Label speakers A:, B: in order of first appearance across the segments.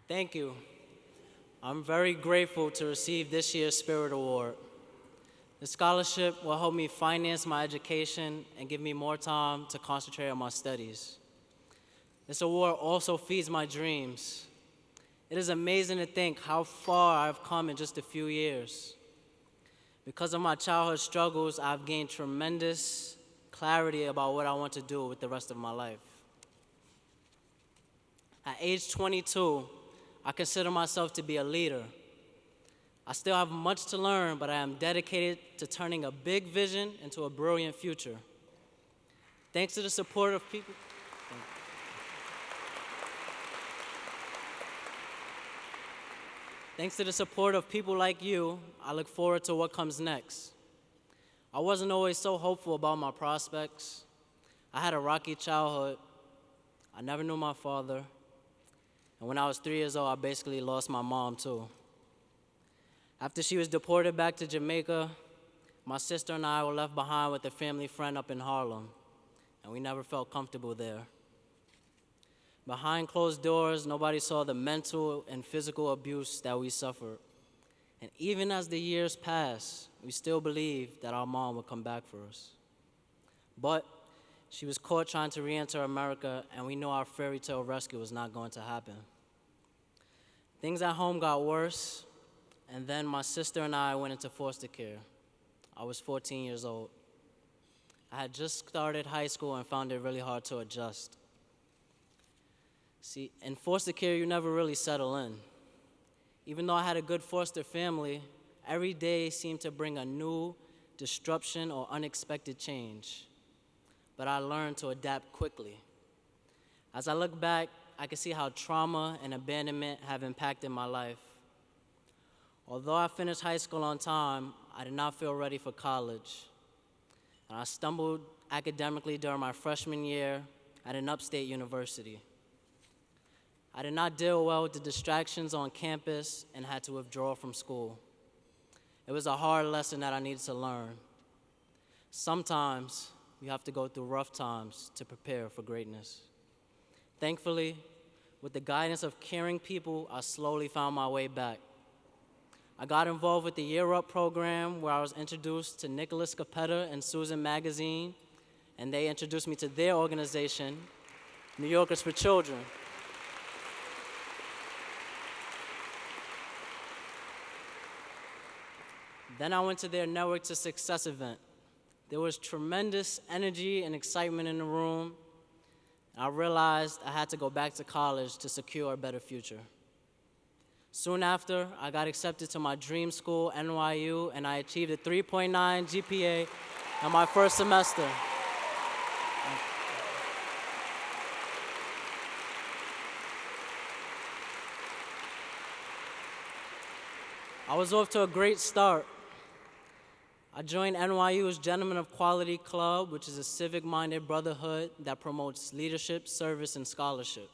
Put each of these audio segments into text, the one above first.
A: Thank you. I'm very grateful to receive this year's Spirit Award. The scholarship will help me finance my education and give me more time to concentrate on my studies. This award also feeds my dreams. It is amazing to think how far I've come in just a few years. Because of my childhood struggles, I've gained tremendous clarity about what I want to do with the rest of my life. At age 22, I consider myself to be a leader. I still have much to learn, but I am dedicated to turning a big vision into a brilliant future. Thanks to the support of people. Thanks to the support of people like you, I look forward to what comes next. I wasn't always so hopeful about my prospects. I had a rocky childhood. I never knew my father. And when I was 3 years old, I basically lost my mom too. After she was deported back to Jamaica, my sister and I were left behind with a family friend up in Harlem, and we never felt comfortable there. Behind closed doors, nobody saw the mental and physical abuse that we suffered. And even as the years passed, we still believed that our mom would come back for us. But she was caught trying to re-enter America, and we knew our fairy tale rescue was not going to happen. Things at home got worse, and then my sister and I went into foster care. I was 14 years old. I had just started high school and found it really hard to adjust. See, in foster care, you never really settle in. Even though I had a good foster family, every day seemed to bring a new disruption or unexpected change. But I learned to adapt quickly. As I look back, I can see how trauma and abandonment have impacted my life. Although I finished high school on time, I did not feel ready for college. And I stumbled academically during my freshman year at an upstate university. I did not deal well with the distractions on campus and had to withdraw from school. It was a hard lesson that I needed to learn. Sometimes you have to go through rough times to prepare for greatness. Thankfully, with the guidance of caring people, I slowly found my way back. I got involved with the Year Up program, where I was introduced to Nicholas Capetta and Susan Magazine, and they introduced me to their organization, New Yorkers for Children. Then I went to their Network to Success event. There was tremendous energy and excitement in the room. I realized I had to go back to college to secure a better future. Soon after, I got accepted to my dream school, NYU, and I achieved a 3.9 GPA in my first semester. I was off to a great start. I joined NYU's Gentlemen of Quality Club, which is a civic-minded brotherhood that promotes leadership, service, and scholarship.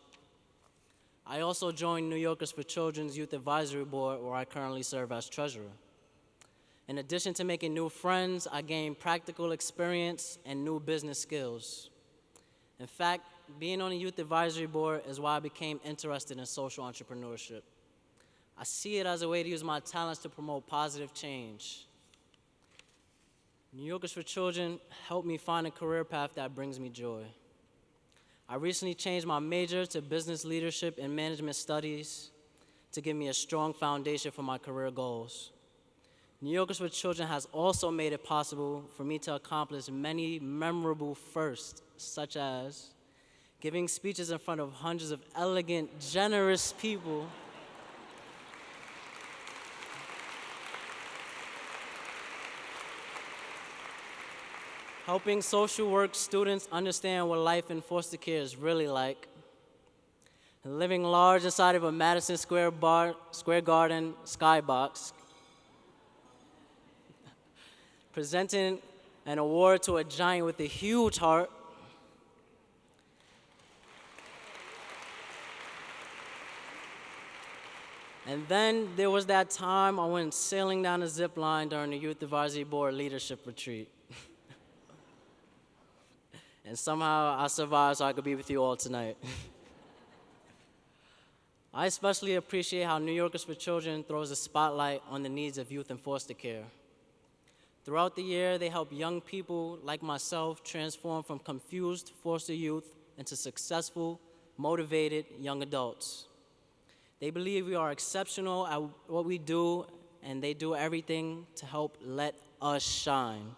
A: I also joined New Yorkers for Children's Youth Advisory Board, where I currently serve as treasurer. In addition to making new friends, I gained practical experience and new business skills. In fact, being on the Youth Advisory Board is why I became interested in social entrepreneurship. I see it as a way to use my talents to promote positive change. New Yorkers for Children helped me find a career path that brings me joy. I recently changed my major to business leadership and management studies to give me a strong foundation for my career goals. New Yorkers for Children has also made it possible for me to accomplish many memorable firsts, such as giving speeches in front of hundreds of elegant, generous people, helping social work students understand what life in foster care is really like, and living large inside of a Madison Square Garden skybox, presenting an award to a giant with a huge heart, and then there was that time I went sailing down a zip line during the Youth Advisory Board leadership retreat. And somehow I survived so I could be with you all tonight. I especially appreciate how New Yorkers for Children throws a spotlight on the needs of youth in foster care. Throughout the year, they help young people like myself transform from confused foster youth into successful, motivated young adults. They believe we are exceptional at what we do, and they do everything to help let us shine.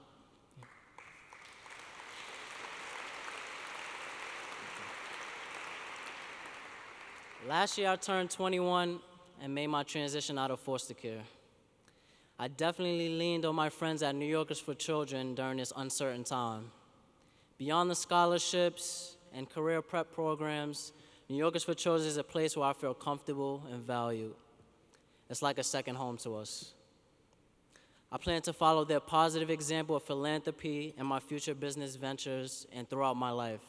A: Last year, I turned 21 and made my transition out of foster care. I definitely leaned on my friends at New Yorkers for Children during this uncertain time. Beyond the scholarships and career prep programs, New Yorkers for Children is a place where I feel comfortable and valued. It's like a second home to us. I plan to follow their positive example of philanthropy in my future business ventures and throughout my life.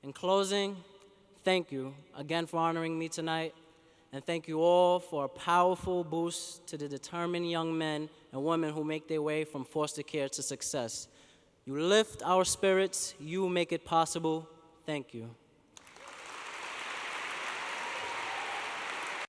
A: In closing, thank you again for honoring me tonight, and thank you all for a powerful boost to the determined young men and women who make their way from foster care to success. You lift our spirits, you make it possible. Thank you.